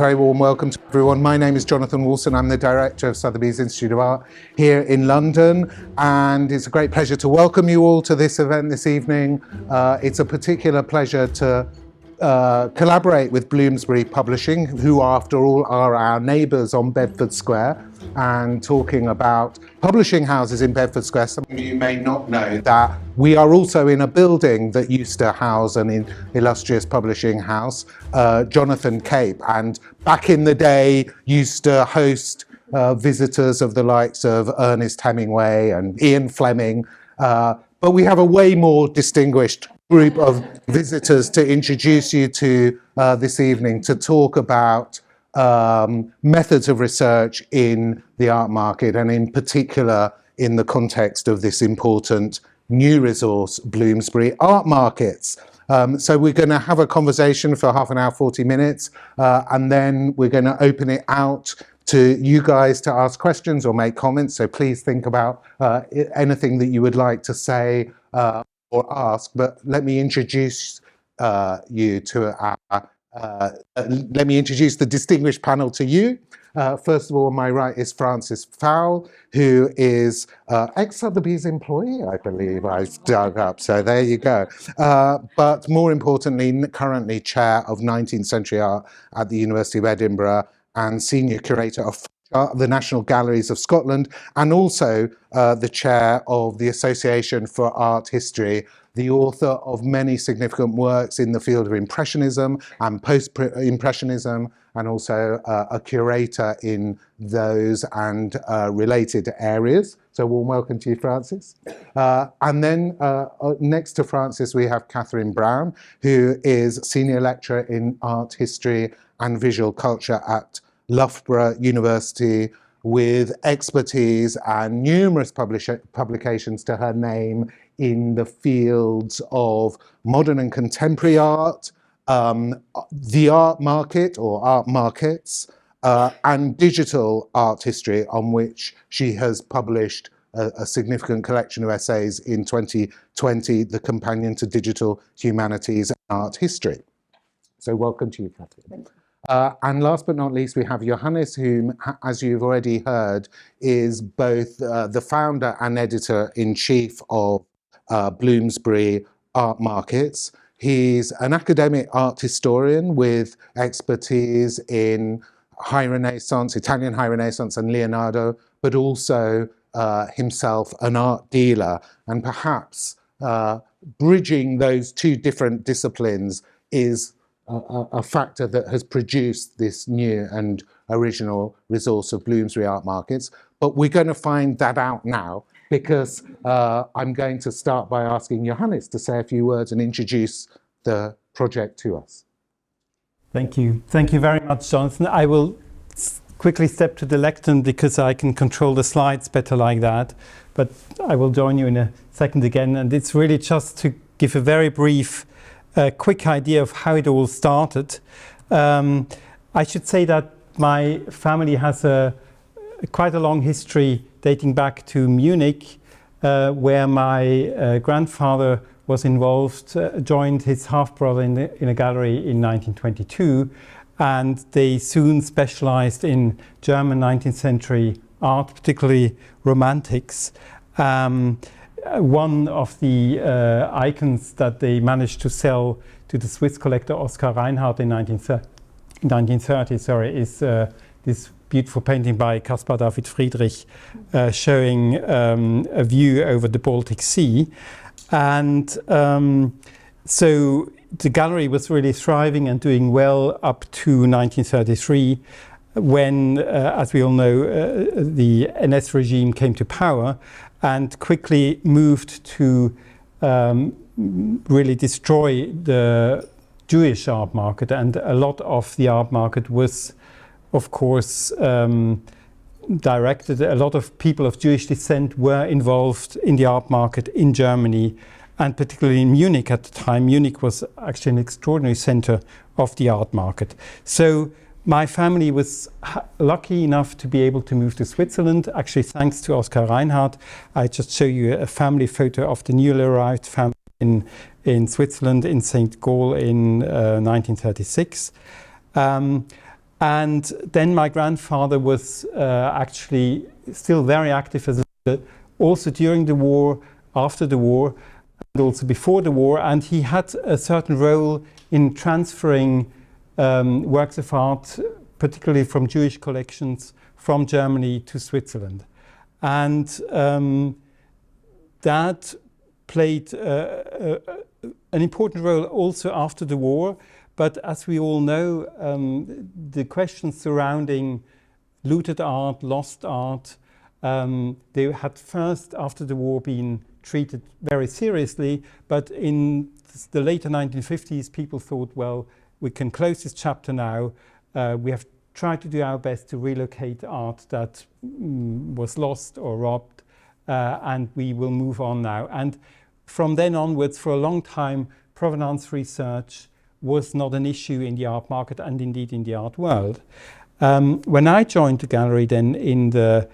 very warm welcome to everyone. My name is Jonathan Woolfson. I'm the director of Sotheby's Institute of Art here in London, and it's a great pleasure to welcome you all to this event this evening. It's a particular pleasure to collaborate with Bloomsbury Publishing, who after all are our neighbours on Bedford Square, and talking about publishing houses in Bedford Square. Some of you may not know that we are also in a building that used to house an illustrious publishing house, Jonathan Cape, and back in the day used to host visitors of the likes of Ernest Hemingway and Ian Fleming, but we have a way more distinguished group of visitors to introduce you to this evening to talk about methods of research in the art market, and in particular in the context of this important new resource, Bloomsbury Art Markets. So we're going to have a conversation for half an hour, 40 minutes, and then we're going to open it out to you guys to ask questions or make comments. So please think about anything that you would like to say or ask. But let me introduce you to let me introduce the distinguished panel to you. First of all, on my right is Francis Fowle, who is ex-Sotheby's employee, I believe I've dug up, so there you go. But more importantly, currently chair of 19th century art at the University of Edinburgh and senior curator of the National Galleries of Scotland, and also the chair of the Association for Art History, the author of many significant works in the field of Impressionism and Post-Impressionism, and also a curator in those and related areas. So warm welcome to you, Francis. And then next to Francis, we have Catherine Brown, who is Senior Lecturer in Art History and Visual Culture at Loughborough University, with expertise and numerous publications to her name in the fields of modern and contemporary art, the art market or art markets, and digital art history, on which she has published a significant collection of essays in 2020, The Companion to Digital Humanities and Art History. So welcome to you, Catherine. Thank you. And last but not least, we have Johannes, whom, as you've already heard, is both the founder and editor-in-chief of Bloomsbury Art Markets. He's an academic art historian with expertise in High Renaissance, Italian High Renaissance and Leonardo, but also himself an art dealer. And perhaps bridging those two different disciplines is a factor that has produced this new and original resource of Bloomsbury Art Markets. But we're going to find that out now, because I'm going to start by asking Johannes to say a few words and introduce the project to us. Thank you. Thank you very much, Jonathan. I will quickly step to the lectern because I can control the slides better like that. But I will join you in a second again. And it's really just to give a very brief quick idea of how it all started. I should say that my family has quite a long history dating back to Munich, where my grandfather was involved, joined his half-brother in a gallery in 1922, and they soon specialized in German 19th century art, particularly romantics. One of the icons that they managed to sell to the Swiss collector Oskar Reinhardt in 1930 is this beautiful painting by Caspar David Friedrich showing a view over the Baltic Sea. And so the gallery was really thriving and doing well up to 1933, when, as we all know, the NS regime came to power and quickly moved to really destroy the Jewish art market. And a lot of the art market was, of course, directed. A lot of people of Jewish descent were involved in the art market in Germany, and particularly in Munich at the time. Munich was actually an extraordinary center of the art market. So my family was lucky enough to be able to move to Switzerland, actually thanks to Oskar Reinhardt. I just show you a family photo of the newly arrived family in Switzerland, in St. Gall in 1936. And then my grandfather was actually still very active as a, also during the war, after the war, and also before the war, and he had a certain role in transferring works of art, particularly from Jewish collections, from Germany to Switzerland. And that played an important role also after the war. But as we all know, the questions surrounding looted art, lost art, they had first, after the war, been treated very seriously. But in the later 1950s, people thought, well, we can close this chapter now. We have tried to do our best to relocate art that was lost or robbed, and we will move on now. And from then onwards, for a long time, provenance research was not an issue in the art market and indeed in the art world. When I joined the gallery then in the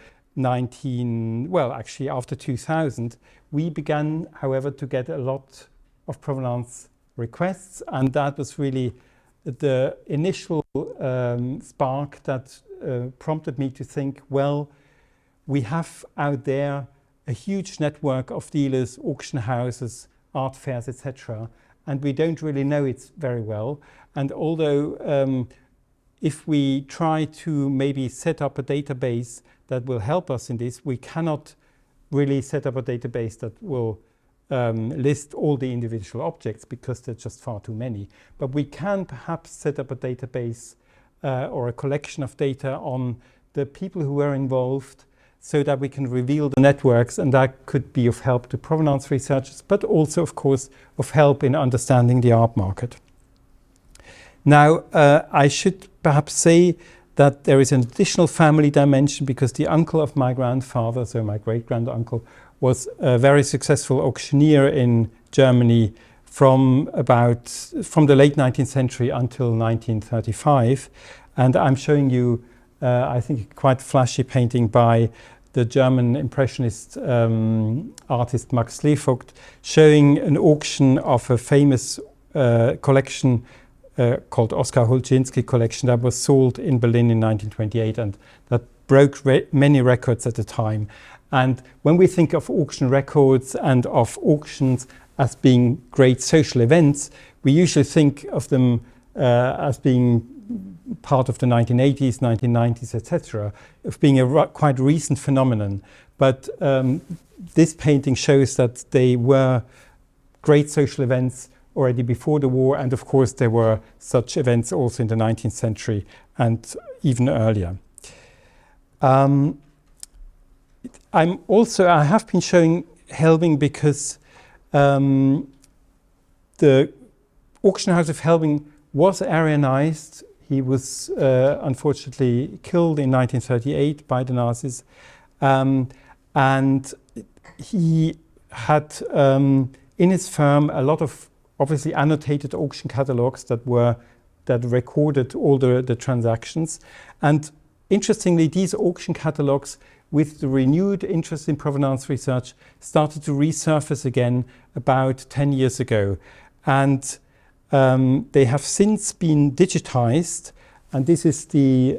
after 2000, we began, however, to get a lot of provenance requests, and that was really the initial spark that prompted me to think, well, we have out there a huge network of dealers, auction houses, art fairs, etc., and we don't really know it very well. And although if we try to maybe set up a database that will help us in this, we cannot really set up a database that will list all the individual objects because there's just far too many. But we can perhaps set up a database or a collection of data on the people who were involved so that we can reveal the networks, and that could be of help to provenance researchers, but also, of course, of help in understanding the art market. Now, I should perhaps say that there is an additional family dimension because the uncle of my grandfather, so my great-grand-uncle, was a very successful auctioneer in Germany from the late 19th century until 1935. And I'm showing you, I think, a quite flashy painting by the German Impressionist artist Max Slevogt, showing an auction of a famous collection called Oskar Hulczynski collection that was sold in Berlin in 1928, and that broke many records at the time. And when we think of auction records and of auctions as being great social events, we usually think of them as being part of the 1980s, 1990s, etc., of being a quite recent phenomenon. But this painting shows that they were great social events already before the war, and of course there were such events also in the 19th century and even earlier. I have been showing Helbing because the auction house of Helbing was Aryanized. He was unfortunately killed in 1938 by the Nazis, and he had in his firm a lot of obviously annotated auction catalogs that recorded all the transactions. And interestingly, these auction catalogs, with the renewed interest in provenance research, started to resurface again about 10 years ago. And they have since been digitized. And this is the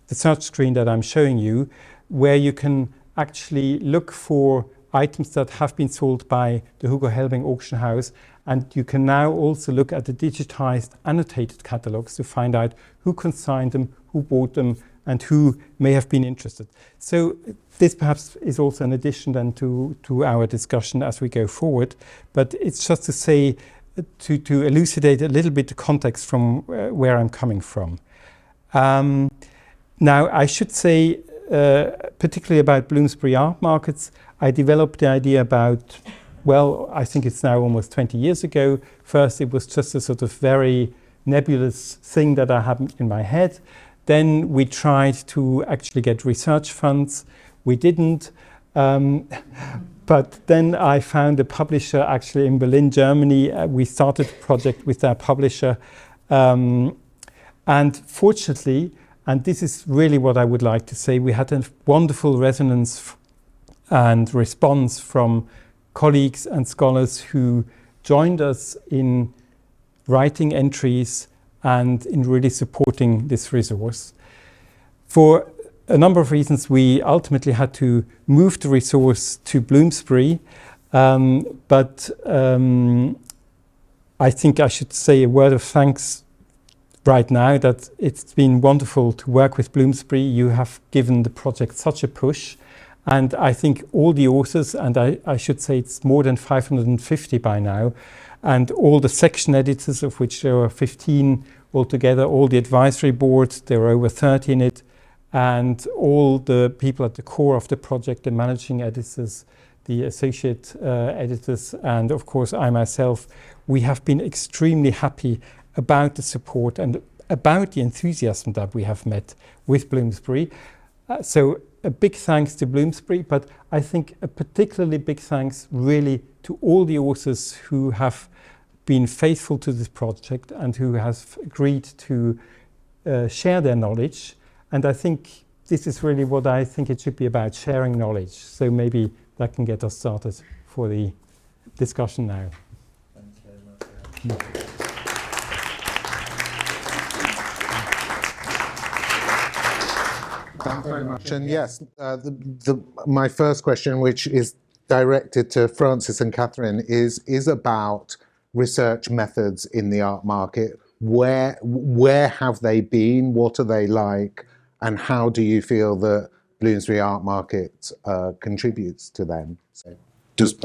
search screen that I'm showing you, where you can actually look for items that have been sold by the Hugo Helbing auction house, and you can now also look at the digitized annotated catalogs to find out who consigned them, who bought them, and who may have been interested. So this perhaps is also an addition then to our discussion as we go forward, but it's just to say, to elucidate a little bit the context from where I'm coming from. Now, I should say, particularly about Bloomsbury Art Markets, I developed the idea about, well, I think it's now almost 20 years ago. First, it was just a sort of very nebulous thing that I had in my head. Then we tried to actually get research funds. We didn't. But then I found a publisher actually in Berlin, Germany. We started a project with that publisher. And fortunately, and this is really what I would like to say, we had a wonderful resonance and response from colleagues and scholars who joined us in writing entries and in really supporting this resource. For a number of reasons, we ultimately had to move the resource to Bloomsbury, but I think I should say a word of thanks right now that it's been wonderful to work with Bloomsbury. You have given the project such a push, and I think all the authors, and I should say it's more than 550 by now, and all the section editors, of which there are 15 altogether, all the advisory boards, there are over 30 in it, and all the people at the core of the project, the managing editors, the associate editors, and of course I myself, we have been extremely happy about the support and about the enthusiasm that we have met with Bloomsbury. So a big thanks to Bloomsbury, but I think a particularly big thanks really to all the authors who have been faithful to this project and who have agreed to share their knowledge. And I think this is really what I think it should be about, sharing knowledge. So maybe that can get us started for the discussion now. Thanks very much. Thanks very much. And yes, my first question, which is directed to Francis and Catherine, is about research methods in the art market. Where have they been? What are they like? And how do you feel that Bloomsbury Art Market contributes to them? So,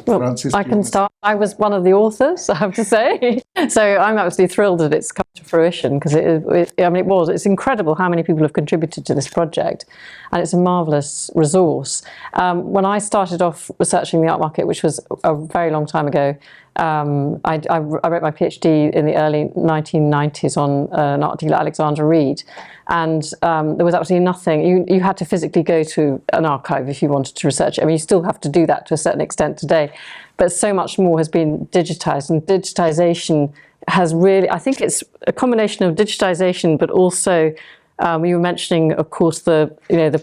Francis, I can start. I was one of the authors, I have to say. So I'm absolutely thrilled that it's come to fruition, because it's incredible how many people have contributed to this project, and it's a marvellous resource. When I started off researching the art market, which was a very long time ago, I wrote my PhD in the early 1990s on an art dealer, Alexander Reed, and there was absolutely nothing. You had to physically go to an archive if you wanted to research it. I mean, you still have to do that to a certain extent today, but so much more has been digitised, and digitisation has really, I think it's a combination of digitisation, but also you were mentioning, of course, the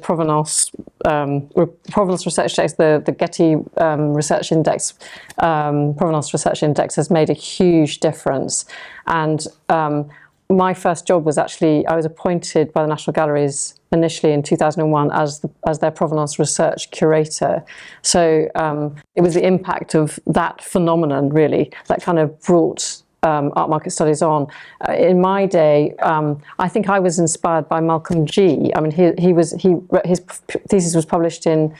provenance research index, the Getty research index, provenance research index has made a huge difference. And my first job was actually, I was appointed by the National Galleries initially in 2001 as their provenance research curator. So it was the impact of that phenomenon, really, that kind of brought art market studies on. In my day, I think I was inspired by Malcolm G. I mean, his thesis was published in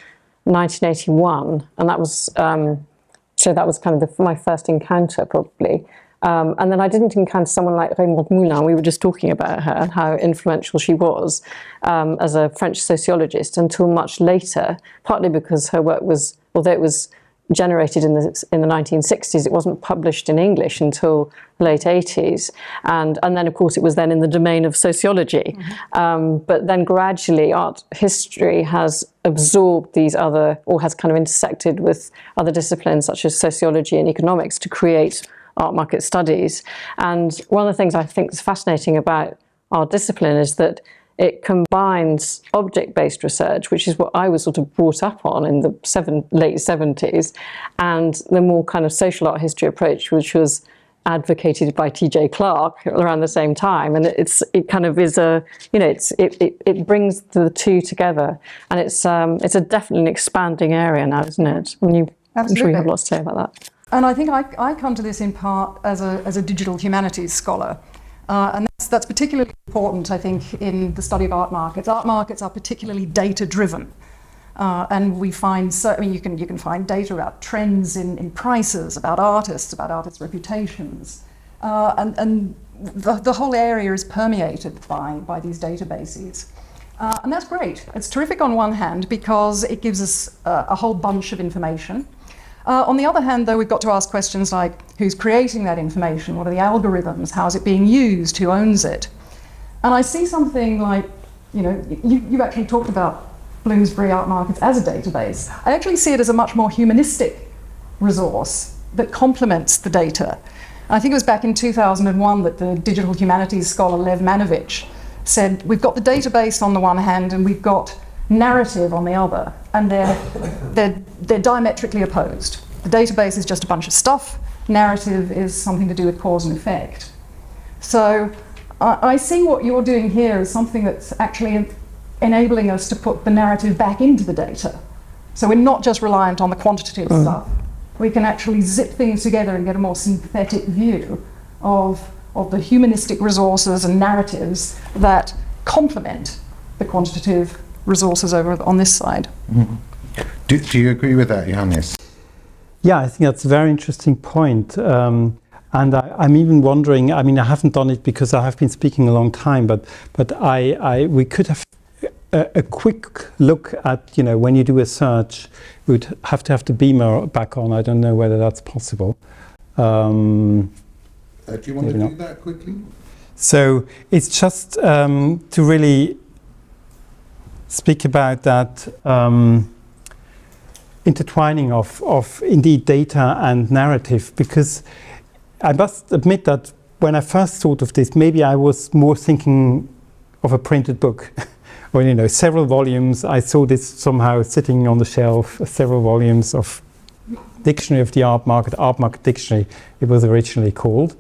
1981, and that was so that was kind of my first encounter, probably. And then I didn't encounter someone like Raymond Moulin. We were just talking about her and how influential she was as a French sociologist until much later, partly because her work was, although it was generated in the 1960s, it wasn't published in English until the late 80s, and then of course it was then in the domain of sociology. But then gradually art history has absorbed these other, or has kind of intersected with other disciplines such as sociology and economics to create art market studies. And one of the things I think is fascinating about our discipline is that it combines object-based research, which is what I was sort of brought up on in the late 70s, and the more kind of social art history approach, which was advocated by T.J. Clark around the same time. And it kind of is a, it brings the two together, and it's a definitely an expanding area now, isn't it? I mean, I'm sure you have lots to say about that. And I think I come to this in part as a digital humanities scholar. And that's particularly important, I think, in the study of art markets. Art markets are particularly data-driven. And we find, you can find data about trends in prices, about artists reputations. And the whole area is permeated by these databases. And that's great. It's terrific on one hand because it gives us a whole bunch of information. On the other hand, though, we've got to ask questions like, who's creating that information? What are the algorithms? How is it being used? Who owns it? And I see something like, you've actually talked about Bloomsbury Art Markets as a database. I actually see it as a much more humanistic resource that complements the data. And I think it was back in 2001 that the digital humanities scholar Lev Manovich said, we've got the database on the one hand and we've got narrative on the other, and they're diametrically opposed. The database is just a bunch of stuff. Narrative is something to do with cause and effect. So I see what you're doing here as something that's actually enabling us to put the narrative back into the data. So we're not just reliant on the quantitative stuff. We can actually zip things together and get a more synthetic view of the humanistic resources and narratives that complement the quantitative resources over on this side. Mm-hmm. Do you agree with that, Johannes? Yeah, I think that's a very interesting point. And I'm even wondering, I mean, I haven't done it because I have been speaking a long time, but we could have a quick look at, you know, when you do a search, we would have to have the beamer back on. I don't know whether that's possible. Do you want to do that quickly? So it's just to really speak about that intertwining of indeed data and narrative, because I must admit that when I first thought of this, maybe I was more thinking of a printed book or, you know, several volumes. I saw this somehow sitting on the shelf, several volumes of Dictionary of the Art Market Dictionary, it was originally called.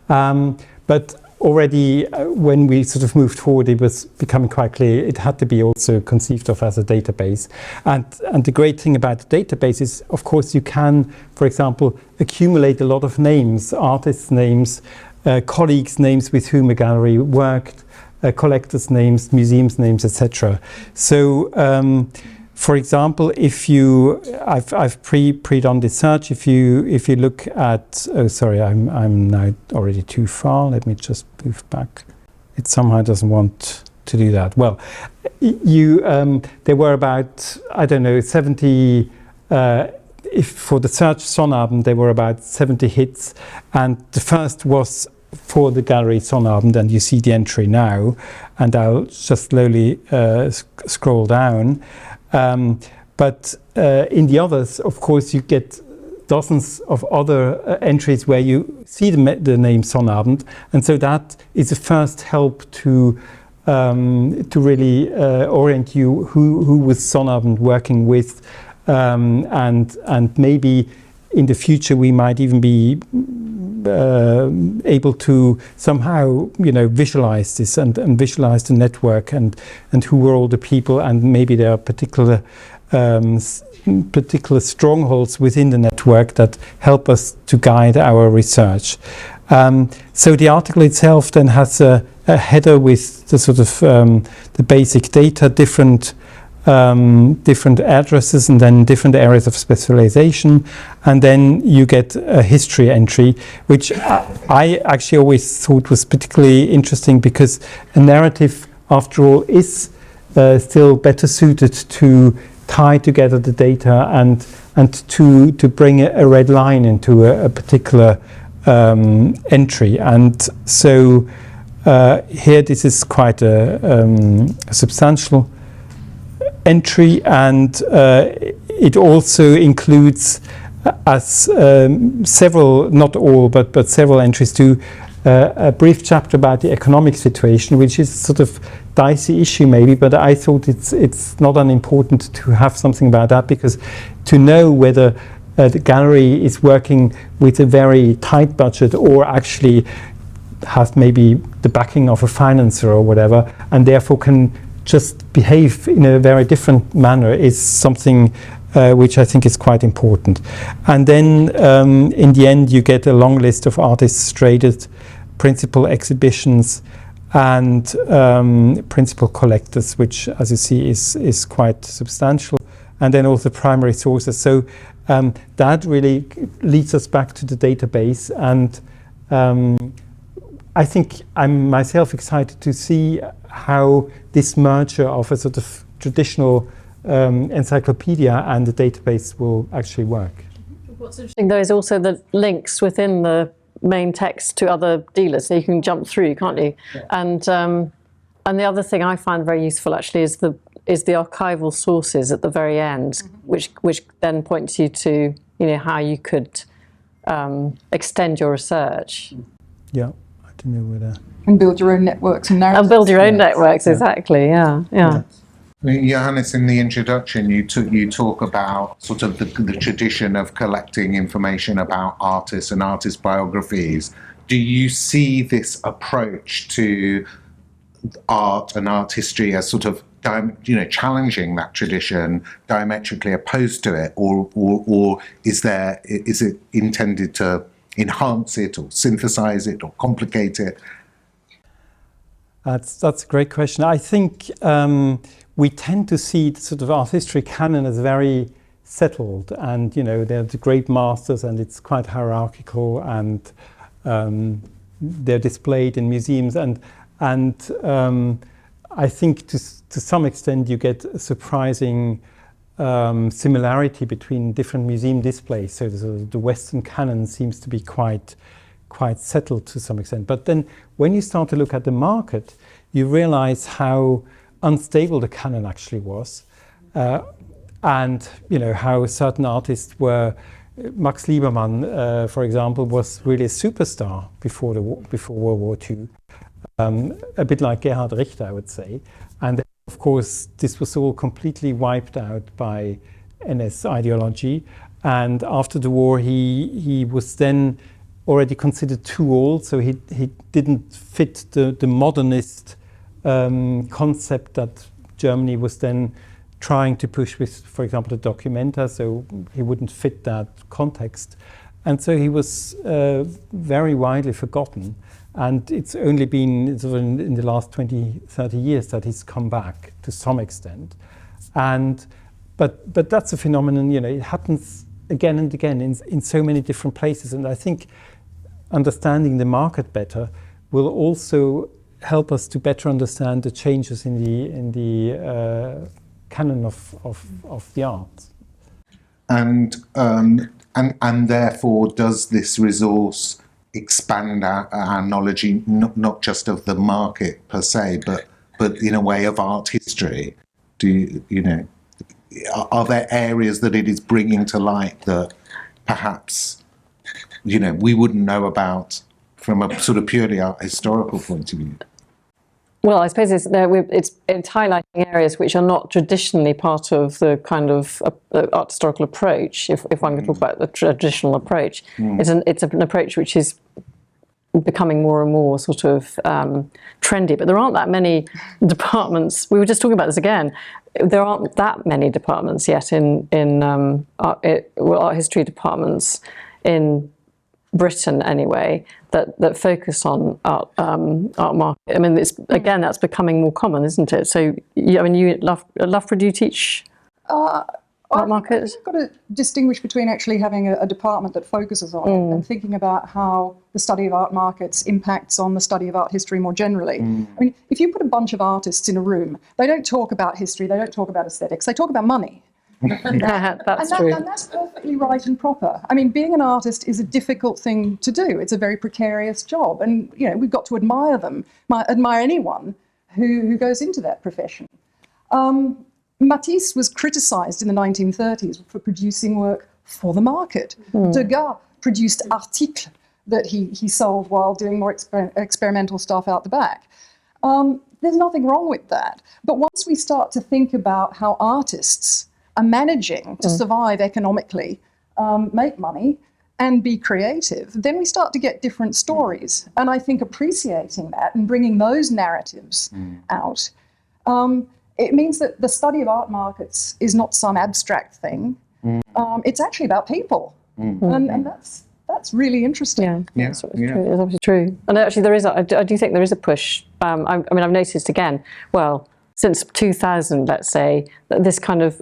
But already when we sort of moved forward, it was becoming quite clear it had to be also conceived of as a database. And the great thing about the database is, of course, you can, for example, accumulate a lot of names, artists' names, colleagues' names with whom a gallery worked, collectors' names, museums' names, etc. So, for example, if you, I've pre-done this search. If you look at, oh sorry, I'm now already too far. Let me just move back. It somehow doesn't want to do that. Well, there were about, I don't know, 70. If for the search Sonnabend there were about 70 hits, and the first was for the gallery Sonnabend, and you see the entry now, and I'll just slowly scroll down. But in the others, of course, you get dozens of other entries where you see the name Sonnabend, and so that is a first help to really orient you who was Sonnabend working with, and maybe in the future we might even be able to somehow, you know, visualize this and visualize the network and who were all the people, and maybe there are particular strongholds within the network that help us to guide our research. So the article itself then has a header with the sort of the basic data, different addresses, and then different areas of specialization, and then you get a history entry, which I actually always thought was particularly interesting, because a narrative, after all, is still better suited to tie together the data and to bring a red line into a particular entry. And so here this is quite a substantial entry, and it also includes several, not all, but several entries to a brief chapter about the economic situation, which is sort of dicey issue maybe, but I thought it's not unimportant to have something about that, because to know whether the gallery is working with a very tight budget or actually has maybe the backing of a financer or whatever, and therefore can just behave in a very different manner, is something which I think is quite important. And then in the end you get a long list of artists traded, principal exhibitions, and principal collectors, which, as you see, is quite substantial, and then also primary sources. So that really leads us back to the database, and I think I'm myself excited to see how this merger of a sort of traditional encyclopedia and the database will actually work. What's interesting though is also the links within the main text to other dealers, so you can jump through, can't you? Yeah. And the other thing I find very useful actually is the archival sources at the very end, which then points you to, you know, how you could extend your research. Yeah, I don't know whether. And build your own networks and narratives. And build your own networks, exactly. Yeah. I mean, Johannes, in the introduction, you talk about sort of the tradition of collecting information about artists and artist biographies do you see this approach to art and art history as sort of challenging that tradition, diametrically opposed to it, or is it intended to enhance it or synthesize it or complicate it? That's a great question. I think we tend to see the sort of art history canon as very settled, and they're the great masters, and it's quite hierarchical, and they're displayed in museums, and I think to some extent you get a surprising similarity between different museum displays. So the Western canon seems to be quite settled to some extent. But then when you start to look at the market, you realize how unstable the canon actually was, and how certain artists were. Max Liebermann, for example, was really a superstar before World War II. A bit like Gerhard Richter, I would say. And of course, this was all completely wiped out by NS ideology. And after the war, he was then already considered too old, so he didn't fit the modernist concept that Germany was then trying to push with, for example, the Documenta, so he wouldn't fit that context. And so he was very widely forgotten. And it's only been sort of in the last 20, 30 years that he's come back to some extent. But that's a phenomenon, it happens again and again in so many different places. And I think understanding the market better will also help us to better understand the changes in the canon of the arts. And therefore, does this resource expand our knowledge, not just of the market per se, but in a way of art history? Are there areas that it is bringing to light that perhaps we wouldn't know about from a sort of purely art historical point of view? Well, I suppose it's highlighting areas which are not traditionally part of the kind of art historical approach. If one could talk about the traditional approach, it's an approach which is becoming more and more sort of trendy. But there aren't that many departments. We were just talking about this again. There aren't that many departments yet in art history departments in Britain anyway that focus on art market. I mean, that's becoming more common, isn't it? So, Loughborough, do you teach art markets? You've got to distinguish between actually having a department that focuses on it and thinking about how the study of art markets impacts on the study of art history more generally. I mean, if you put a bunch of artists in a room, they don't talk about history, they don't talk about aesthetics, they talk about money. That's true. And that's perfectly right and proper. I mean, being an artist is a difficult thing to do. It's a very precarious job. And, we've got to admire them, admire anyone who goes into that profession. Matisse was criticised in the 1930s for producing work for the market. Degas produced articles that he sold while doing more experimental stuff out the back. There's nothing wrong with that. But once we start to think about how artists are managing to survive economically, make money, and be creative, then we start to get different stories. And I think appreciating that and bringing those narratives out, it means that the study of art markets is not some abstract thing. It's actually about people. And that's really interesting. That's true. It's obviously true. And actually, I do think there is a push. I've noticed again, since 2000, let's say, that this kind of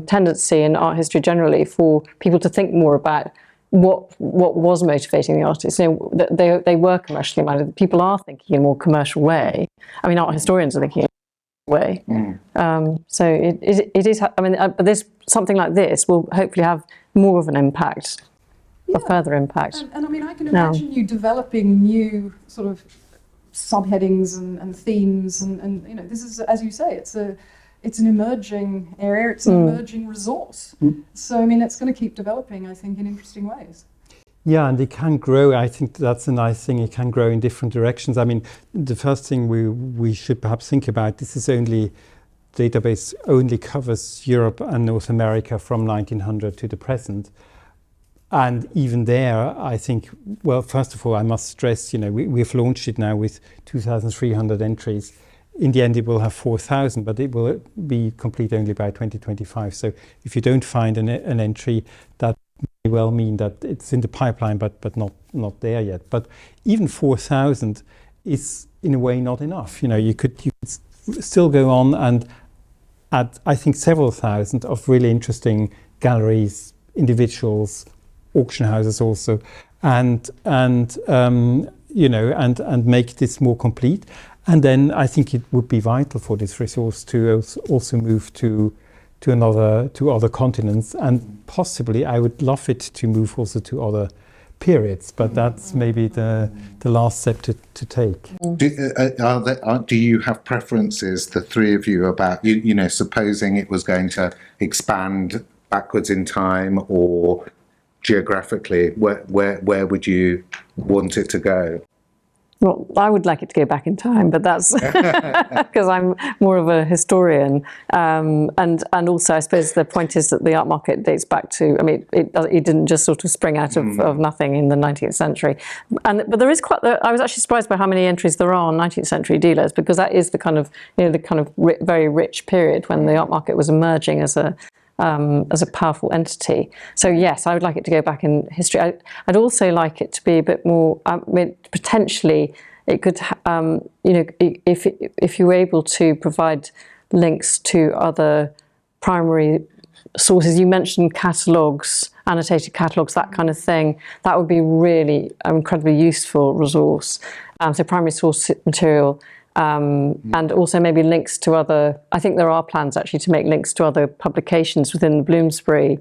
tendency in art history generally for people to think more about what was motivating the artists. They were commercially minded. People are thinking in a more commercial way. I mean, art historians are thinking in a way. So it is. But this something like this will hopefully have more of an impact, a further impact. And I can imagine you developing new sort of subheadings and themes, and this is, as you say, it's an emerging area, it's an emerging resource. So it's going to keep developing, I think, in interesting ways. Yeah, and it can grow. I think that's a nice thing. It can grow in different directions. I mean, the first thing we should perhaps think about, database only covers Europe and North America from 1900 to the present. And even there, I think, well, first of all, I must stress, we've launched it now with 2,300 entries. In the end, it will have 4,000, but it will be complete only by 2025. So if you don't find an entry, that may well mean that it's in the pipeline, but not there yet. But even 4,000 is, in a way, not enough. You could still go on and add, I think, several thousand of really interesting galleries, individuals, auction houses also, and make this more complete. And then I think it would be vital for this resource to also move to other continents, and possibly I would love it to move also to other periods, but that's maybe the last step to take. Do you have preferences, the three of you, about supposing it was going to expand backwards in time or geographically, where would you want it to go? Well, I would like it to go back in time, but that's because I'm more of a historian. And also, I suppose the point is that the art market dates back to, it didn't just sort of spring out of nothing in the 19th century. But there is I was actually surprised by how many entries there are on 19th century dealers, because that is the kind of, very rich period when the art market was emerging as a powerful entity. So yes, I would like it to go back in history. I'd also like it to be a bit more, potentially it could, if you were able to provide links to other primary sources. You mentioned catalogues, annotated catalogues, that kind of thing. That would be really an incredibly useful resource. So primary source material. And also maybe links to other, I think there are plans actually to make links to other publications within the Bloomsbury,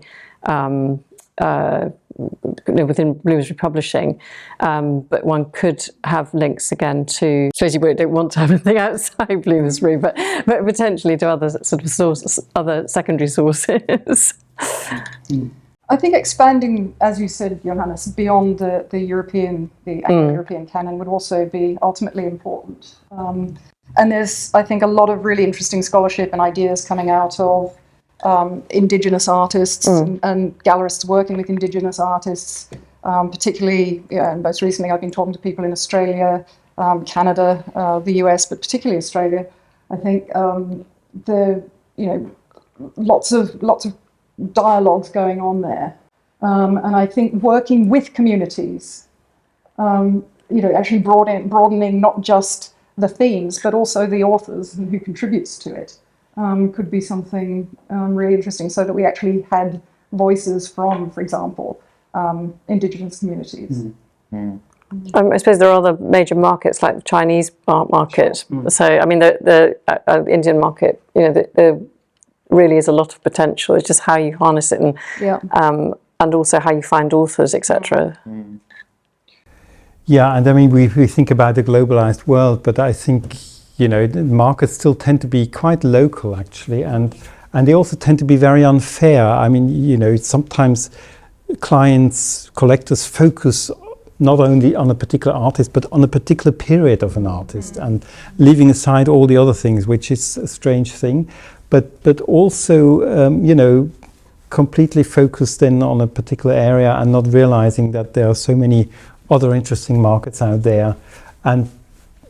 within Bloomsbury Publishing, but one could have links again to, I suppose you don't want to have anything outside Bloomsbury, but potentially to other sort of sources, other secondary sources. I think expanding, as you said, Johannes, beyond the Anglo-European canon would also be ultimately important. And there's, I think, a lot of really interesting scholarship and ideas coming out of Indigenous artists and gallerists working with Indigenous artists, particularly, and most recently I've been talking to people in Australia, Canada, the US, but particularly Australia. I think lots of dialogues going on there, and I think working with communities, actually broadening not just the themes but also the authors and who contributes to it, could be something really interesting, so that we actually had voices from, for example, Indigenous communities. I suppose there are other major markets like the Chinese art market. So I mean the Indian market, there really is a lot of potential. It's just how you harness it and also how you find authors, etc. Yeah, and I mean we think about the globalized world, but I think the markets still tend to be quite local actually, and they also tend to be very unfair. I mean sometimes collectors focus not only on a particular artist, but on a particular period of an artist, and leaving aside all the other things, which is a strange thing. But also, completely focused in on a particular area and not realizing that there are so many other interesting markets out there, and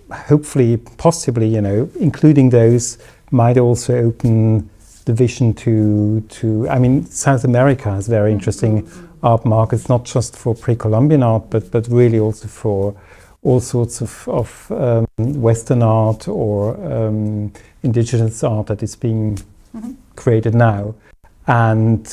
hopefully, possibly, including those might also open the vision to. I mean, South America has very interesting art markets, not just for pre-Columbian art, but really also for all sorts of Western art or Indigenous art that is being created now. And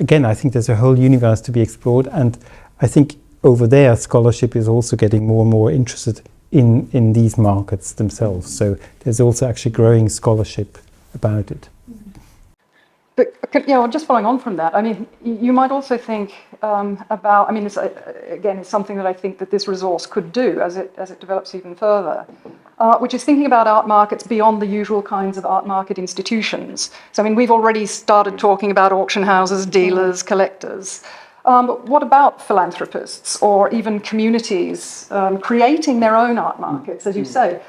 again, I think there's a whole universe to be explored. And I think over there, scholarship is also getting more and more interested in these markets themselves. So there's also actually growing scholarship about it. But just following on from that, I mean, you might also think about. I mean, it's something that I think that this resource could do as it develops even further, which is thinking about art markets beyond the usual kinds of art market institutions. So, I mean, we've already started talking about auction houses, dealers, collectors. But what about philanthropists or even communities creating their own art markets? As you say,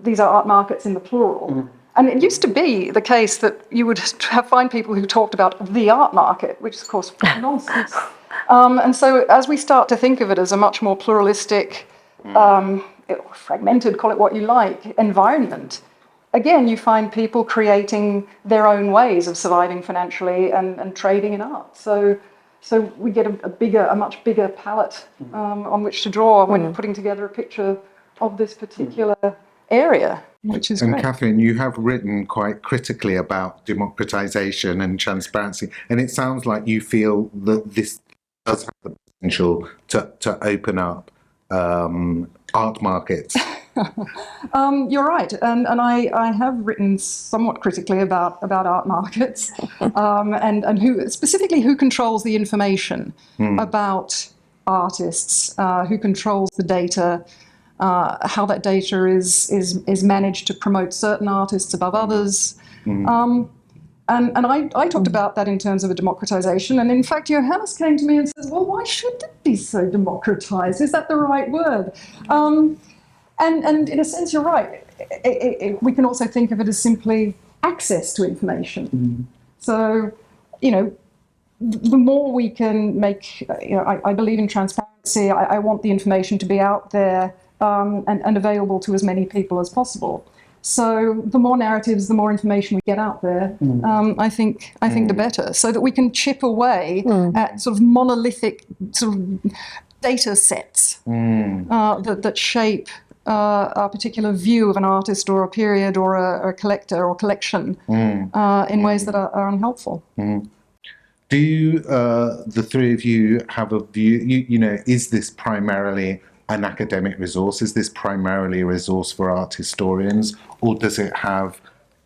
these are art markets in the plural. And it used to be the case that you would find people who talked about the art market, which is, of course, nonsense. And so as we start to think of it as a much more pluralistic, fragmented, call it what you like, environment, again, you find people creating their own ways of surviving financially and trading in art. So we get a much bigger palette on which to draw when putting together a picture of this particular area, which is and great. Catherine, you have written quite critically about democratization and transparency, and it sounds like you feel that this does have the potential to open up art markets. You're right, and I have written somewhat critically about art markets, and who controls the information about artists, who controls the data, how that data is managed to promote certain artists above others. And I talked about that in terms of a democratization. And in fact, Johannes came to me and says, well, why should it be so democratized? Is that the right word? And in a sense, you're right. We can also think of it as simply access to information. So, the more we can make, I believe in transparency. I want the information to be out there and available to as many people as possible. So the more narratives, the more information we get out there, I think the better, so that we can chip away at sort of monolithic sort of data sets that shape a particular view of an artist or a period or a collector or collection in ways that are unhelpful. Do the three of you have a view? Is this primarily an academic resource? Is this primarily a resource for art historians, or does it have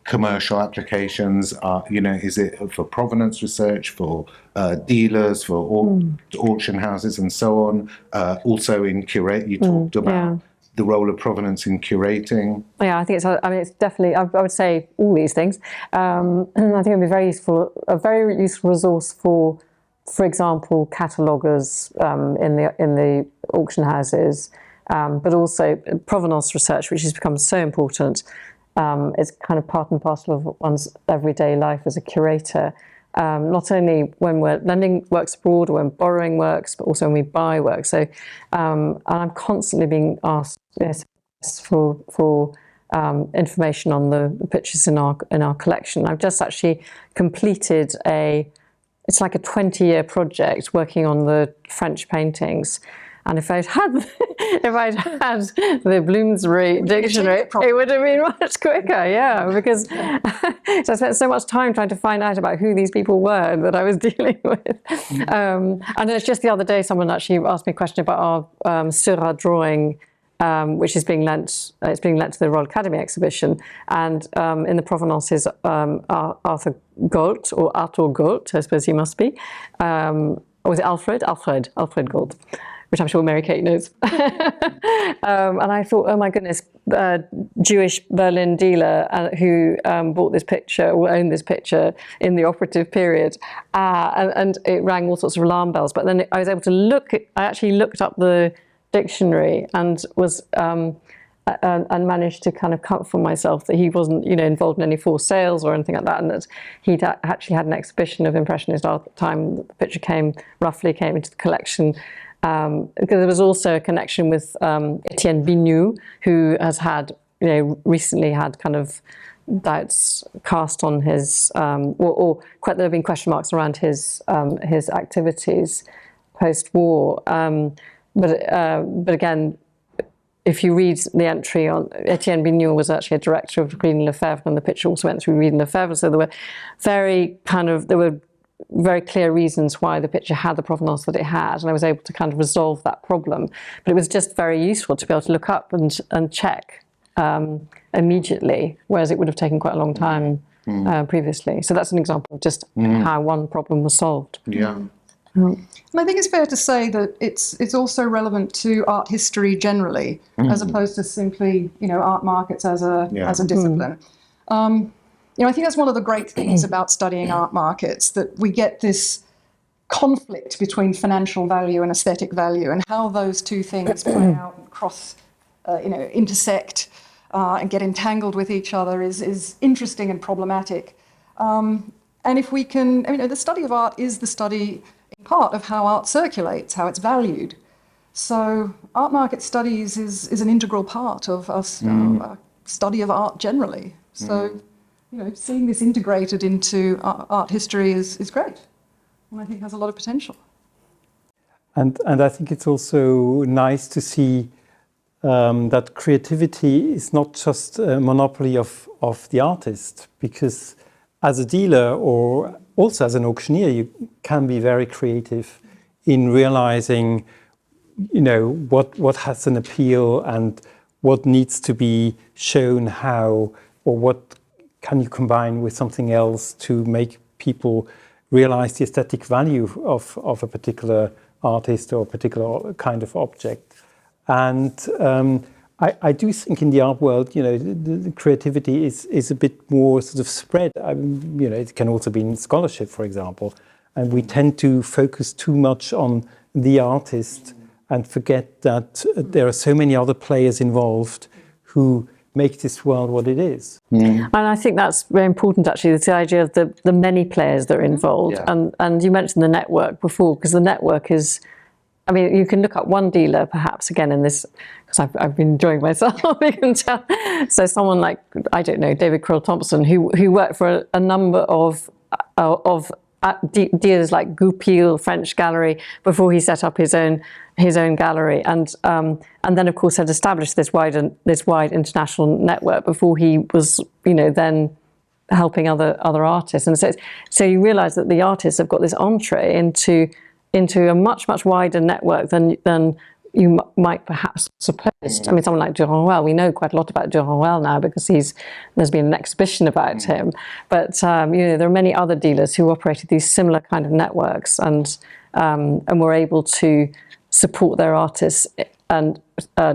commercial applications? Is it for provenance research, for dealers, for auction houses, and so on? Also in curate, you talked about the role of provenance in curating. Yeah, I think it's definitely, I would say all these things. I think it'd be very useful, a very useful resource for example, cataloguers in the auction houses, but also provenance research, which has become so important. It's kind of part and parcel of one's everyday life as a curator, not only when we're lending works abroad or when borrowing works, but also when we buy work. So, and I'm constantly being asked for information on the pictures in our collection. I've just actually completed it's like a 20-year project working on the French paintings. And if I'd had the Bloomsbury Dictionary, it would have been much quicker, because so I spent so much time trying to find out about who these people were that I was dealing with. And it's just the other day, someone actually asked me a question about our Seurat drawing, which is being lent. It's being lent to the Royal Academy exhibition, and in the provenance is Arthur Gault, or Arthur Gault, I suppose he must be, or was it Alfred Gault, which I'm sure Mary Kate knows. And I thought, oh my goodness, Jewish Berlin dealer who bought this picture or owned this picture in the operative period, and it rang all sorts of alarm bells. But then I was able to I actually looked up the dictionary and was and managed to kind of comfort myself that he wasn't involved in any forced sales or anything like that, and that he'd actually had an exhibition of Impressionist art at the time the picture came into the collection, because there was also a connection with Etienne Bignoux, who has had recently had kind of doubts cast on his or there have been question marks around his activities post-war. But again, if you read the entry on Etienne Bignoux was actually a director of Reading Lefebvre, and the picture also went through Reading Lefebvre. So there were very clear reasons why the picture had the provenance that it had, and I was able to kind of resolve that problem. But it was just very useful to be able to look up and check immediately, whereas it would have taken quite a long time previously. So that's an example of just how one problem was solved. Yeah. And I think it's fair to say that it's also relevant to art history generally, as opposed to simply art markets as a discipline. I think that's one of the great things about studying art markets, that we get this conflict between financial value and aesthetic value, and how those two things play out and intersect, and get entangled with each other is interesting and problematic. And if we can, the study of art is the study, in part, of how art circulates, how it's valued. So art market studies is an integral part of us, our study of art generally. So, seeing this integrated into art history is great, and I think has a lot of potential. And I think it's also nice to see that creativity is not just a monopoly of the artist, because as a dealer or also as an auctioneer, you can be very creative in realizing, what has an appeal and what needs to be shown how, or what can you combine with something else to make people realize the aesthetic value of a particular artist or a particular kind of object. And I do think in the art world, the creativity is a bit more sort of spread. It can also be in scholarship, for example. And we tend to focus too much on the artist and forget that there are so many other players involved who make this world what it is. And I think that's very important, actually, the idea of the many players that are involved. Yeah. And you mentioned the network before, because the network is, you can look at one dealer, perhaps, again, in this, because I've been enjoying myself, you can tell. So someone like, I don't know, David Krill Thompson, who worked for a number of dealers like Goupil, French Gallery, before he set up his own gallery, and then of course had established this wide international network before he was, then helping other artists. And so you realise that the artists have got this entree into a much wider network than you might perhaps suppose. Someone like Duranwell, we know quite a lot about Duranwell now because there's been an exhibition about him. But there are many other dealers who operated these similar kind of networks and were able to support their artists and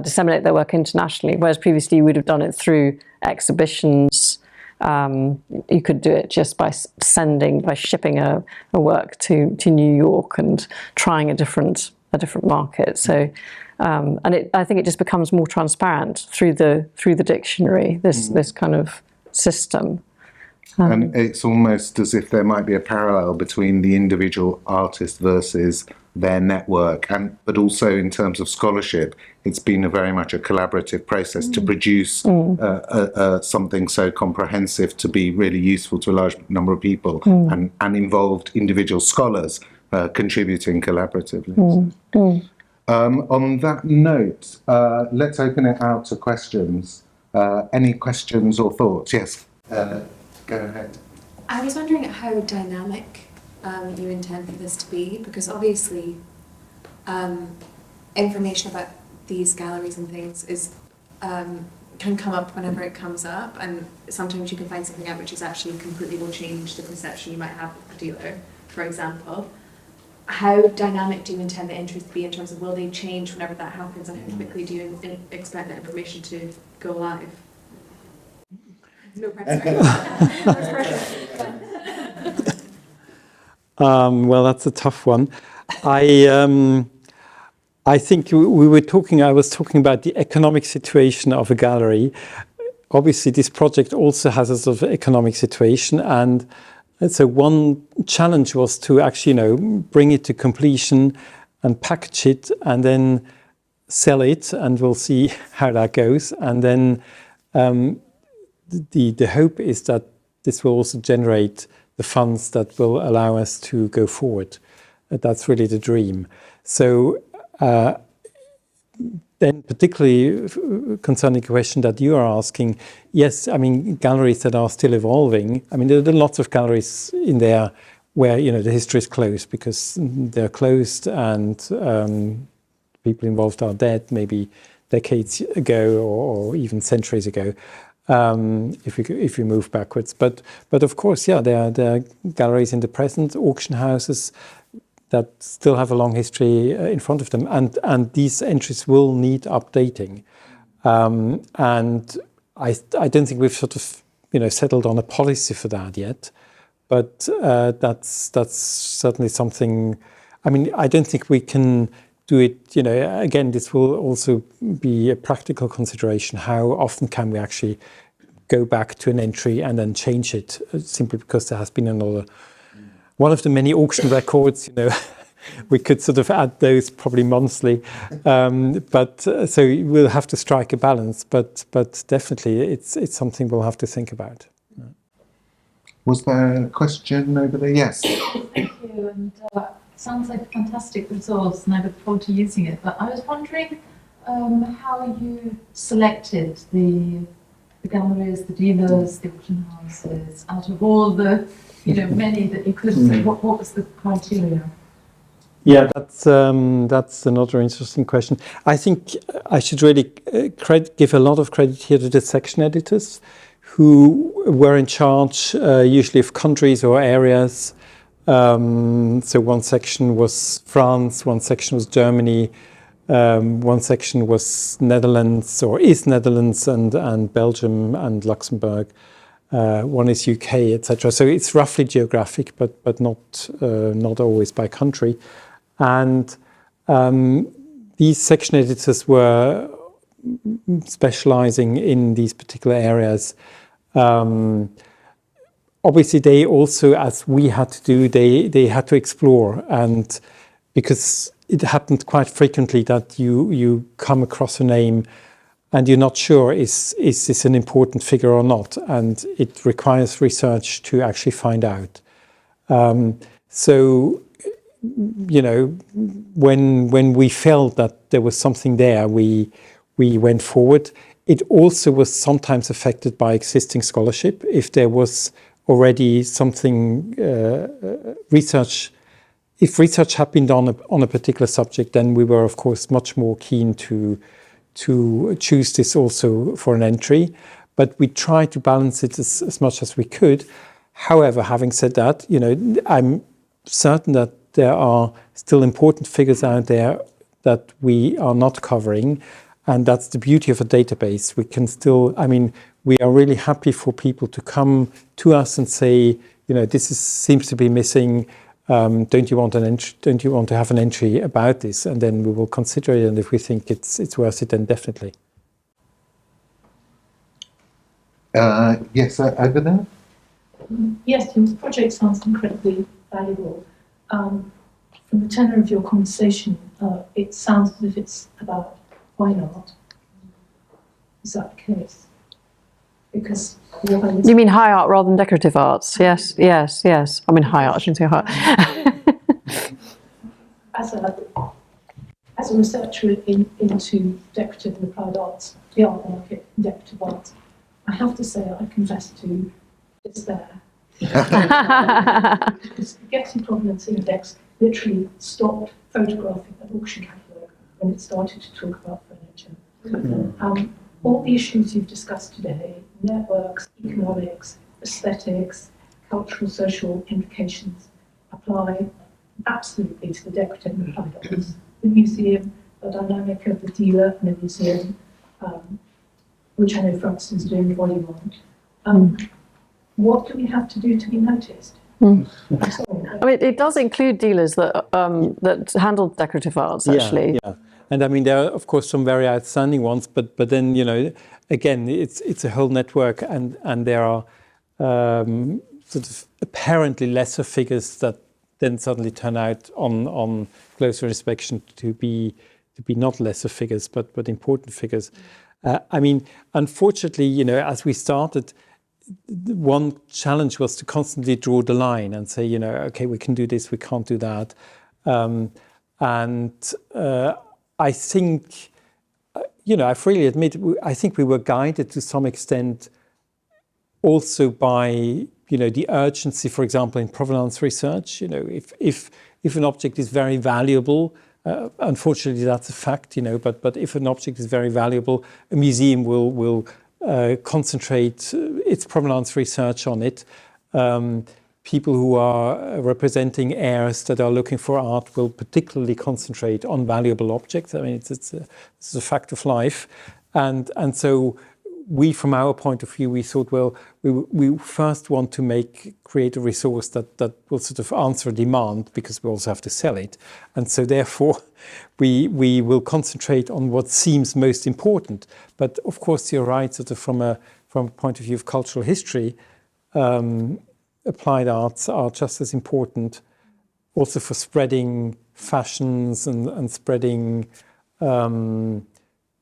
disseminate their work internationally, whereas previously you would have done it through exhibitions. You could do it just by shipping a work to New York and trying a different market. So, I think it just becomes more transparent through the dictionary. This kind of system. And it's almost as if there might be a parallel between the individual artist versus their network, but also in terms of scholarship, it's been very much a collaborative process to produce something so comprehensive to be really useful to a large number of people, and involved individual scholars contributing collaboratively. On that note, let's open it out to questions. Any questions or thoughts? Yes. Go ahead. I was wondering how dynamic you intend for this to be, because obviously information about these galleries and things can come up whenever it comes up, and sometimes you can find something out which is actually completely will change the perception you might have of a dealer, for example. How dynamic do you intend the interest to be in terms of will they change whenever that happens, and how quickly do you expect that information to go live? No pressure. Well, that's a tough one. I think I was talking about the economic situation of a gallery. Obviously, this project also has a sort of economic situation, and so one challenge was to actually, bring it to completion and package it and then sell it, and we'll see how that goes. And then the hope is that this will also generate the funds that will allow us to go forward. That's really the dream. So then particularly concerning the question that you are asking, yes, galleries that are still evolving, there are lots of galleries in there where, the history is closed because they're closed and people involved are dead, maybe decades ago or even centuries ago. If we move backwards, but of course, there are galleries in the present, auction houses that still have a long history in front of them, and these entries will need updating. And I don't think we've sort of settled on a policy for that yet, but that's certainly something. I don't think we can do it, again, this will also be a practical consideration. How often can we actually go back to an entry and then change it simply because there has been another. One of the many auction records, we could sort of add those probably monthly, but so we'll have to strike a balance. But definitely, it's something we'll have to think about. Was there a question over there? Yes. Thank you, and sounds like a fantastic resource, and I look forward to using it. But I was wondering how you selected the galleries, the dealers, the auction houses, out of all the many that you could say. What was the criteria? Yeah, that's another interesting question. I think I should really give a lot of credit here to the section editors, who were in charge usually of countries or areas. So one section was France, one section was Germany, one section was Netherlands or is Netherlands and Belgium and Luxembourg. One is UK, etc. So it's roughly geographic, but not always by country. And these section editors were specializing in these particular areas. Obviously, they also, as we had to do, they had to explore, and because it happened quite frequently that you come across a name and you're not sure is this an important figure or not, and it requires research to actually find out. So, when we felt that there was something there, we went forward. It also was sometimes affected by existing scholarship. If there was already something research had been done on a particular subject, then we were of course much more keen to choose this also for an entry. But we tried to balance it as much as we could. However, having said that, I'm certain that there are still important figures out there that we are not covering. And that's the beauty of a database. We can still, we are really happy for people to come to us and say, seems to be missing. Don't you want an entry? Don't you want to have an entry about this? And then we will consider it. And if we think it's worth it, then definitely. Yes, over there. Yes, your project sounds incredibly valuable. From the tenor of your conversation, it sounds as if it's about fine art. Is that the case? Because you mean high art rather than decorative arts? Yes. I mean high art. I shouldn't say high art. As a researcher into decorative and applied arts, the art market, and decorative arts, I have to say I confess to despair. Because the Getty Provenance Index literally stopped photographing an auction catalogue when it started to talk about furniture. All the issues you've discussed today, networks, economics, aesthetics, cultural, social implications, apply absolutely to the decorative and applied arts. The museum, the dynamic of the dealer and the museum, which I know France is doing volume on. What do we have to do to be noticed? It does include dealers that handle decorative arts, actually. Yeah. And there are, of course, some very outstanding ones, but then, again, it's a whole network, and there are sort of apparently lesser figures that then suddenly turn out on closer inspection to be not lesser figures, but important figures. Unfortunately, as we started, one challenge was to constantly draw the line and say, okay, we can do this, we can't do that. I think, I freely admit, I think we were guided to some extent also by, the urgency, for example, in provenance research. If an object is very valuable, unfortunately that's a fact, but if an object is very valuable, a museum will concentrate its provenance research on it. People who are representing heirs that are looking for art will particularly concentrate on valuable objects. It's a fact of life, and so we, from our point of view, we thought, well, we first want to create a resource that will sort of answer demand, because we also have to sell it. And so therefore, we will concentrate on what seems most important. But of course, you're right, sort of from a point of view of cultural history, applied arts are just as important, also for spreading fashions and spreading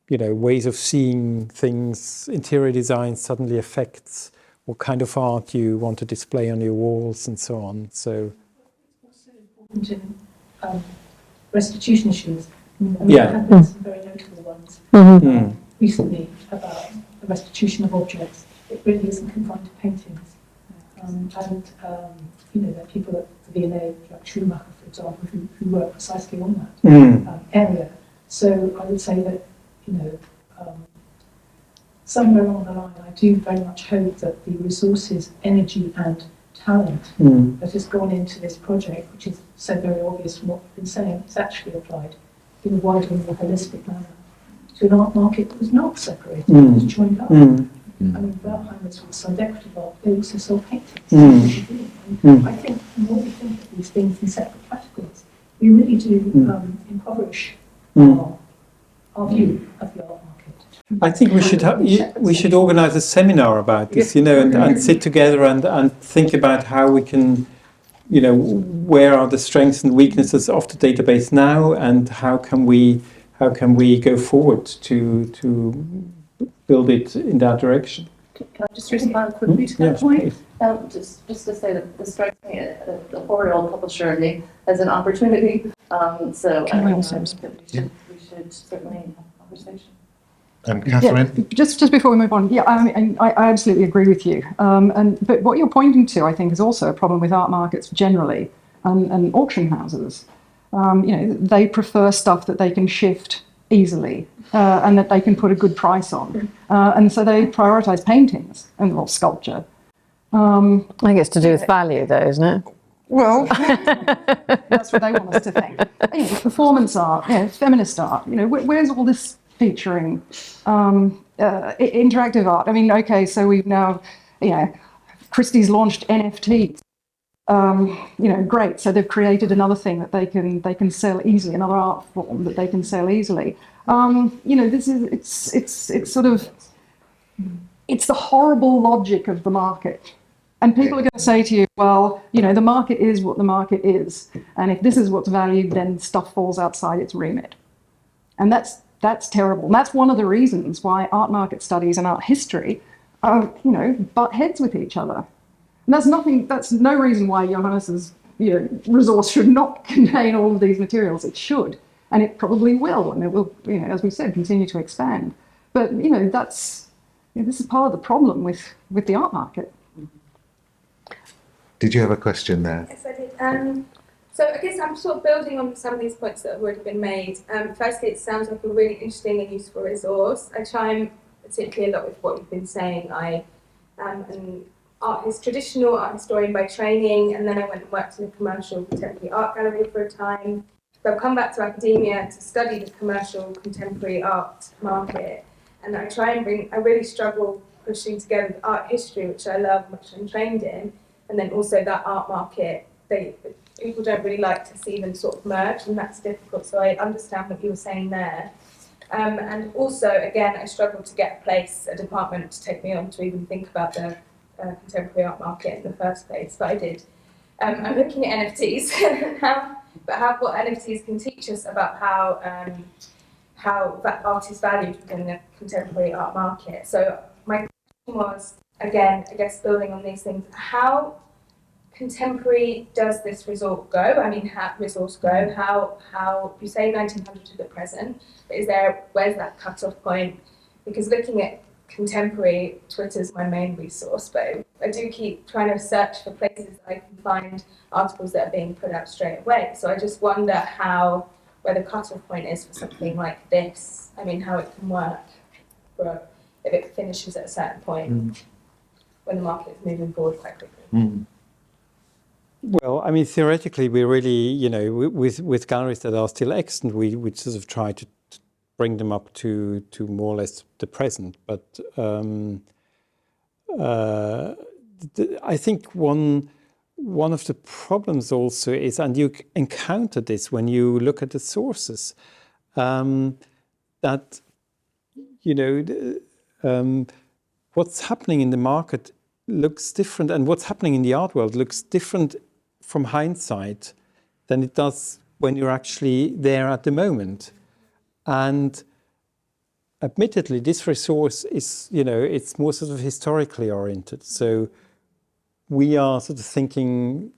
ways of seeing things. Interior design suddenly affects what kind of art you want to display on your walls and so on. So also important in restitution issues. I mean, Yeah. there have been some very notable ones recently about the restitution of objects. It really isn't confined to paintings. There are people at the V&A, like Schumacher, for example, who work precisely on that area. So I would say that, somewhere along the line, I do very much hope that the resources, energy and talent that has gone into this project, which is so very obvious from what we've been saying, is actually applied in a wider and more holistic manner to an art market that was not separated, it was joined up. I mean, Wertheimers would sell decorative art, they also sell paintings. I think the more we think of these things in separate categories, we really do impoverish our view of the art market. I think we should organise a seminar about this, and sit together and think about how we can, where are the strengths and weaknesses of the database now, and how can we go forward to build it in that direction. Can I just respond quickly to that point? Please. Just to say that this strikes me the Oriole publisher as an opportunity. So Can we I also think that we should certainly have a conversation. And Catherine? Yeah, just before we move on, yeah, I absolutely agree with you. But what you're pointing to, I think, is also a problem with art markets generally and auction houses. They prefer stuff that they can shift easily and that they can put a good price on. And so they prioritise paintings and sculpture. I think it's to do with value, though, isn't it? Well, that's what they want us to think. Performance art, feminist art. Where's all this featuring? Interactive art. I mean, okay, so we've now, Christie's launched NFTs. Great. So they've created another thing that they can sell easily, another art form that they can sell easily. This is it's the horrible logic of the market. And people are going to say to you, well, the market is what the market is. And if this is what's valued, then stuff falls outside its remit. And that's terrible. And that's one of the reasons why art market studies and art history are, butt heads with each other. And that's no reason why Johannes's resource should not contain all of these materials. It should. And it probably will. And it will, as we said, continue to expand. But, this is part of the problem with the art market. Did you have a question there? Yes, I did. So I guess I'm sort of building on some of these points that have already been made. Firstly, it sounds like a really interesting and useful resource. I chime particularly a lot with what you've been saying. I am traditional art historian by training, and then I went and worked in a commercial contemporary art gallery for a time. So I've come back to academia to study the commercial contemporary art market, and I really struggle pushing together art history, which I love, which I'm trained in, and then also that art market. People don't really like to see them sort of merge, and that's difficult. So I understand what you were saying there. And also, again, I struggled to get a department to take me on to even think about the contemporary art market in the first place, but I did. I'm looking at NFTs, what NFTs can teach us about how that art is valued within the contemporary art market. So my question was, again, I guess building on these things, how contemporary does this resource go? I mean, how you say 1900 to the present, but where's that cut-off point? Because looking at contemporary, Twitter's my main resource, but I do keep trying to search for places I can find articles that are being put out straight away. So I just wonder where the cut-off point is for something like this. I mean, how it can work if it finishes at a certain point when the market is moving forward quite quickly. Well, I mean, theoretically, we really, with galleries that are still extant, we sort of try to bring them up to more or less the present. But I think one of the problems also is, and you encounter this when you look at the sources, that what's happening in the market looks different, and what's happening in the art world looks different from hindsight than it does when you're actually there at the moment. And admittedly, this resource is, it's more sort of historically oriented. So we are sort of thinking,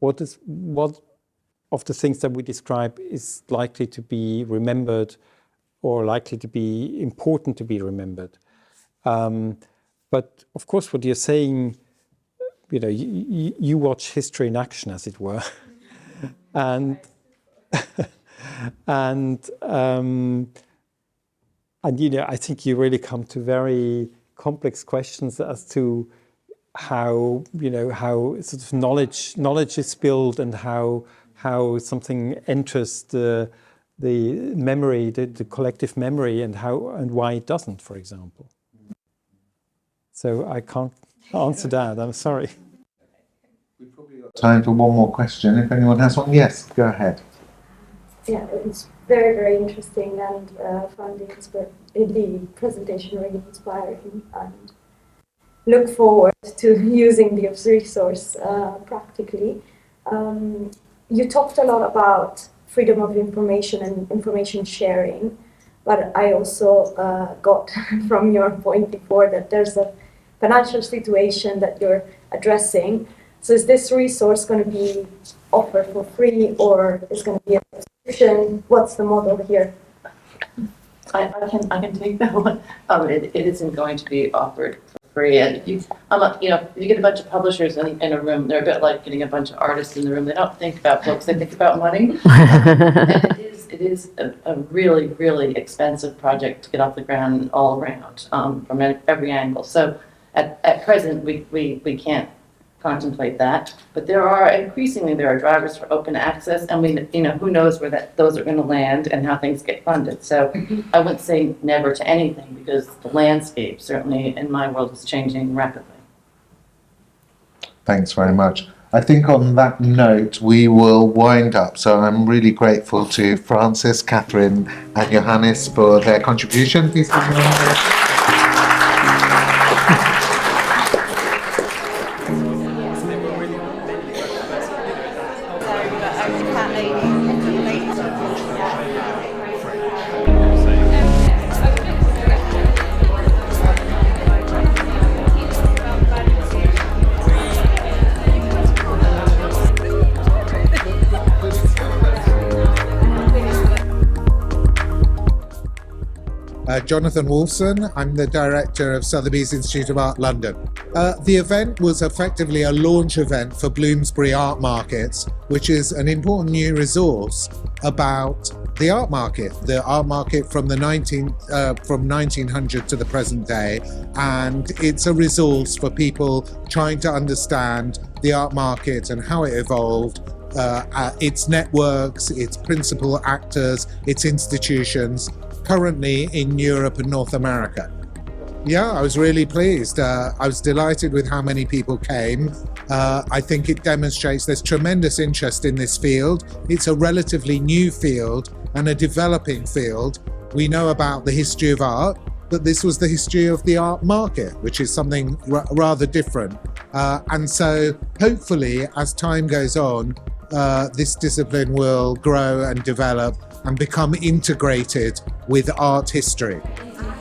what of the things that we describe is likely to be remembered or likely to be important to be remembered. But of course, what you're saying, you watch history in action, as it were, and I think you really come to very complex questions as to how sort of knowledge is built, and how something enters the memory, the collective memory, and why it doesn't, for example. So I can't answer that, I'm sorry. We've probably got time for one more question. If anyone has one, yes, go ahead. Yeah, it's very, very interesting, and found the presentation really inspiring, and look forward to using the resource practically. You talked a lot about freedom of information and information sharing, but I also got from your point before that there's a financial situation that you're addressing. So is this resource going to be offered for free, or is going to be a subscription? What's the model here? I can take that one. It isn't going to be offered for free. And if you get a bunch of publishers in a room, they're a bit like getting a bunch of artists in the room. They don't think about books; they think about money. And it is a really, really expensive project to get off the ground all around from every angle. So at present, we can't contemplate that, but there are drivers for open access, and who knows where those are going to land and how things get funded. So I wouldn't say never to anything, because the landscape certainly in my world is changing rapidly. Thanks very much. I think on that note we will wind up. So I'm really grateful to Francis, Catherine and Johannes for their contribution. Please give them a round. Jonathan Woolfson. I'm the director of Sotheby's Institute of Art London. The event was effectively a launch event for Bloomsbury Art Markets, which is an important new resource about the art market from the 1900 to the present day, and it's a resource for people trying to understand the art market and how it evolved, its networks, its principal actors, its institutions, currently in Europe and North America. Yeah, I was really pleased. I was delighted with how many people came. I think it demonstrates there's tremendous interest in this field. It's a relatively new field and a developing field. We know about the history of art, but this was the history of the art market, which is something rather different. And so hopefully, as time goes on, this discipline will grow and develop and become integrated with art history.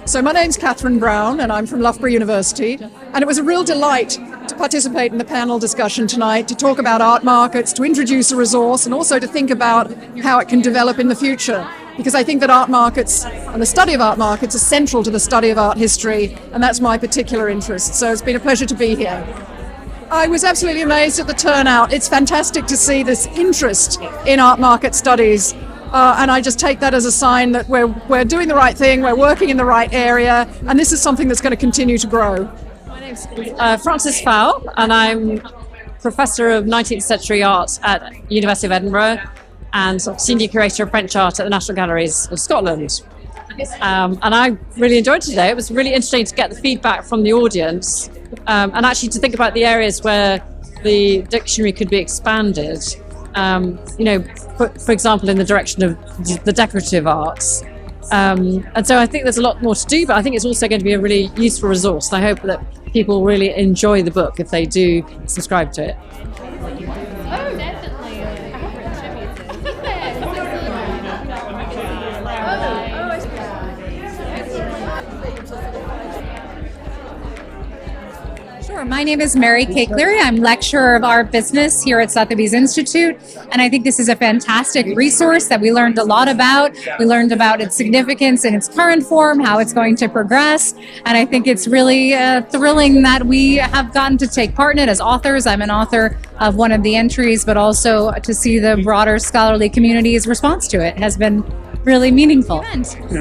So my name's Catherine Brown, and I'm from Loughborough University, and it was a real delight to participate in the panel discussion tonight, to talk about art markets, to introduce a resource, and also to think about how it can develop in the future, because I think that art markets and the study of art markets are central to the study of art history, and that's my particular interest. So it's been a pleasure to be here. I was absolutely amazed at the turnout. It's fantastic to see this interest in art market studies. And I just take that as a sign that we're doing the right thing, we're working in the right area, and this is something that's going to continue to grow. My name's Frances Fowle, and I'm Professor of 19th Century Art at University of Edinburgh and Senior Curator of French Art at the National Galleries of Scotland. And I really enjoyed today. It was really interesting to get the feedback from the audience, and actually to think about the areas where the dictionary could be expanded. For example, in the direction of the decorative arts. And so I think there's a lot more to do, but I think it's also going to be a really useful resource. And I hope that people really enjoy the book if they do subscribe to it. My name is Mary Kay Cleary. I'm lecturer of art business here at Sotheby's Institute, and I think this is a fantastic resource that we learned a lot about. We learned about its significance in its current form, how it's going to progress, and I think it's really thrilling that we have gotten to take part in it as authors. I'm an author of one of the entries, but also to see the broader scholarly community's response to it has been really meaningful.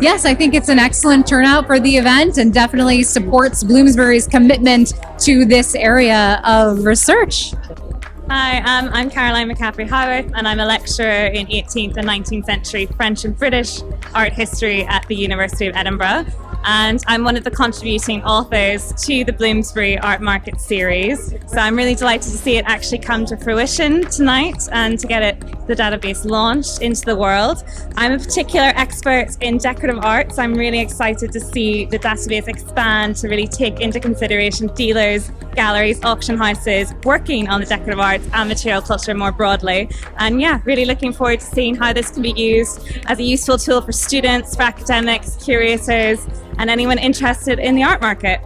Yes, I think it's an excellent turnout for the event and definitely supports Bloomsbury's commitment to this area of research. Hi, I'm Caroline McCaffrey-Howarth, and I'm a lecturer in 18th and 19th century French and British art history at the University of Edinburgh. And I'm one of the contributing authors to the Bloomsbury Art Market series. So I'm really delighted to see it actually come to fruition tonight and to get the database launched into the world. I'm a particular expert in decorative arts. I'm really excited to see the database expand to really take into consideration dealers, galleries, auction houses working on the decorative arts and material culture more broadly. And yeah, really looking forward to seeing how this can be used as a useful tool for students, for academics, curators, and anyone interested in the art market.